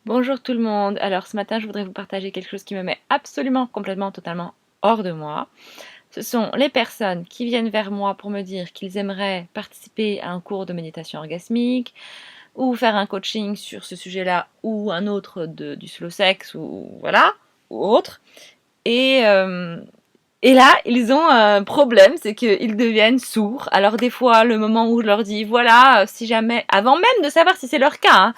Bonjour tout le monde. Alors ce matin, je voudrais vous partager quelque chose qui me met absolument, complètement, totalement hors de moi. Ce sont les personnes qui viennent vers moi pour me dire qu'ils aimeraient participer à un cours de méditation orgasmique ou faire un coaching sur ce sujet-là ou un autre du slow sex ou voilà, ou autre. Et, euh, et là, ils ont un problème, c'est qu'ils deviennent sourds. Alors des fois, le moment où je leur dis, voilà, si jamais, avant même de savoir si c'est leur cas, hein,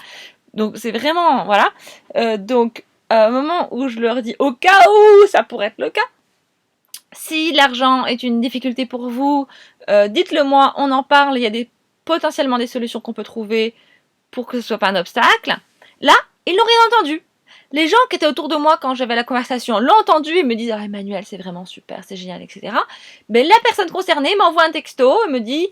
donc c'est vraiment, voilà. Au moment où je leur dis, au cas où ça pourrait être le cas, si l'argent est une difficulté pour vous, dites-le moi, on en parle, il y a potentiellement des solutions qu'on peut trouver pour que ce soit pas un obstacle. Là, ils n'ont rien entendu. Les gens qui étaient autour de moi quand j'avais la conversation l'ont entendu et me disent ah Emmanuel c'est vraiment super, c'est génial, etc. Mais la personne concernée m'envoie un texto et me dit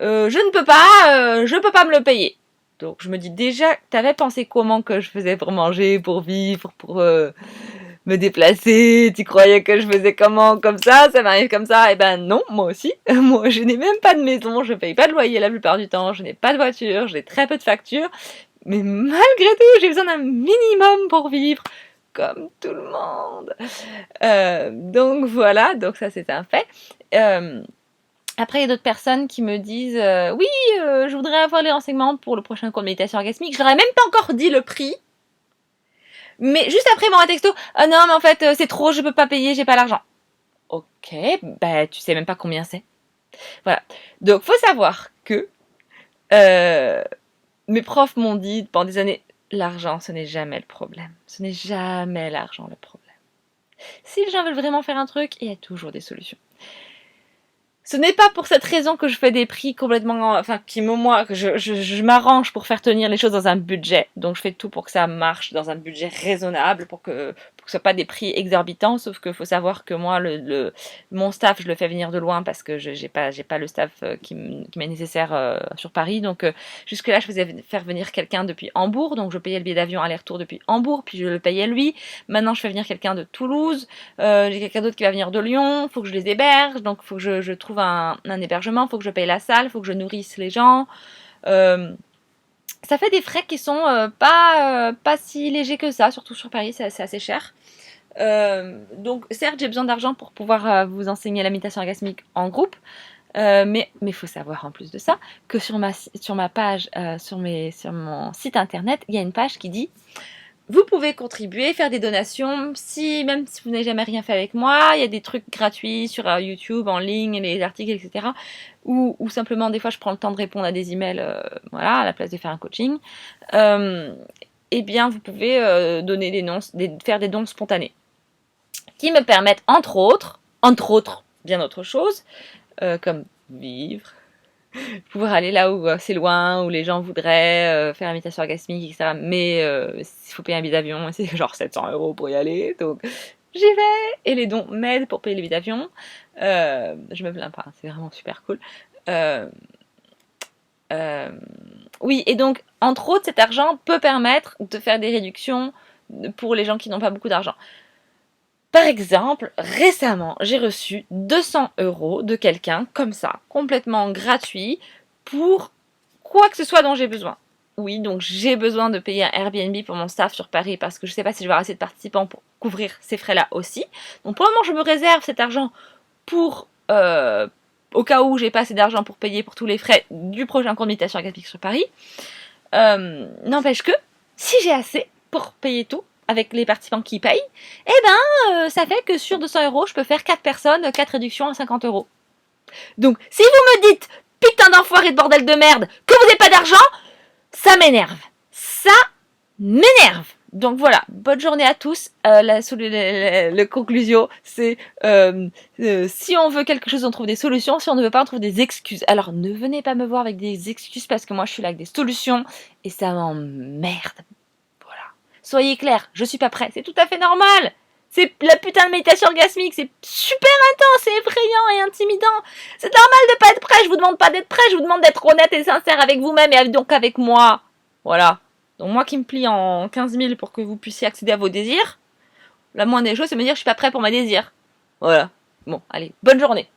je ne peux pas me le payer. Donc je me dis déjà, t'avais pensé comment que je faisais pour manger, pour vivre, pour me déplacer, tu croyais que je faisais comment comme ça m'arrive comme ça? Eh ben non, moi aussi. Moi je n'ai même pas de maison, je paye pas de loyer la plupart du temps, je n'ai pas de voiture, j'ai très peu de factures. Mais malgré tout, j'ai besoin d'un minimum pour vivre, comme tout le monde. Donc voilà, donc ça c'est un fait. Euh, Après, il y a d'autres personnes qui me disent oui, je voudrais avoir les renseignements pour le prochain cours de méditation orgasmique. Je leur ai même pas encore dit le prix. Mais juste après, ils m'envoient un texto. Ah non, mais en fait, c'est trop, je peux pas payer, j'ai pas l'argent. Ok, bah tu sais même pas combien c'est. Voilà. Donc, faut savoir que euh, mes profs m'ont dit pendant des années, l'argent, ce n'est jamais le problème. Ce n'est jamais l'argent le problème. Si les gens veulent vraiment faire un truc, il y a toujours des solutions. Ce n'est pas pour cette raison que je fais des prix complètement, enfin, moi, que je m'arrange pour faire tenir les choses dans un budget. Donc, je fais tout pour que ça marche dans un budget raisonnable, pour que ce soit pas des prix exorbitants. Sauf qu'il faut savoir que moi, mon staff, je le fais venir de loin parce que j'ai pas le staff qui m'est nécessaire sur Paris. Donc, jusque là, je faisais faire venir quelqu'un depuis Hambourg. Donc, je payais le billet d'avion aller-retour depuis Hambourg, puis je le payais lui. Maintenant, je fais venir quelqu'un de Toulouse. J'ai quelqu'un d'autre qui va venir de Lyon, faut que je les héberge, donc faut que je trouve un hébergement, faut que je paye la salle, faut que je nourrisse les gens. Euh, Ça fait des frais qui sont pas si légers que ça, surtout sur Paris, c'est assez cher. Donc certes, j'ai besoin d'argent pour pouvoir vous enseigner la méditation orgasmique en groupe, mais il faut savoir en plus de ça que sur ma page, sur mon site internet, il y a une page qui dit vous pouvez contribuer, faire des donations, même si vous n'avez jamais rien fait avec moi, il y a des trucs gratuits sur YouTube, en ligne, les articles, etc. Ou simplement, des fois, je prends le temps de répondre à des emails, voilà, à la place de faire un coaching. Euh, eh bien, vous pouvez donner faire des dons spontanés, qui me permettent, entre autres, bien autre chose, comme vivre, pouvoir aller là où c'est loin, où les gens voudraient faire une méditation orgasmique, etc. Mais il faut payer un billet d'avion, c'est genre 700 € pour y aller, donc j'y vais. Et les dons m'aident pour payer les billets d'avion. Je me plains pas, c'est vraiment super cool. Euh, euh, oui, et donc, entre autres, cet argent peut permettre de faire des réductions pour les gens qui n'ont pas beaucoup d'argent. Par exemple, récemment, j'ai reçu 200 € de quelqu'un, comme ça, complètement gratuit, pour quoi que ce soit dont j'ai besoin. Oui, donc j'ai besoin de payer un Airbnb pour mon staff sur Paris parce que je ne sais pas si je vais avoir assez de participants pour couvrir ces frais-là aussi. Donc pour le moment, je me réserve cet argent pour au cas où j'ai pas assez d'argent pour payer pour tous les frais du prochain cours de méditation orgasmique sur Paris. N'empêche que si j'ai assez pour payer tout avec les participants qui payent, eh ben ça fait que sur 200 €, je peux faire 4 personnes, 4 réductions à 50 €. Donc si vous me dites putain d'enfoiré de bordel de merde que vous n'avez pas d'argent, ça m'énerve. Ça m'énerve. Donc voilà, bonne journée à tous. La conclusion, c'est si on veut quelque chose, on trouve des solutions. Si on ne veut pas, on trouve des excuses. Alors ne venez pas me voir avec des excuses parce que moi je suis là avec des solutions et ça m'emmerde. Voilà. Soyez clairs, je suis pas prêt. C'est tout à fait normal. C'est la putain de méditation orgasmique, c'est super intense, c'est effrayant et intimidant. C'est normal de pas être prêt, je vous demande pas d'être prêt, je vous demande d'être honnête et sincère avec vous-même et donc avec moi. Voilà. Donc moi qui me plie en 15 000 pour que vous puissiez accéder à vos désirs, la moindre des choses c'est me dire je suis pas prêt pour mes désirs. Voilà. Bon, allez, bonne journée.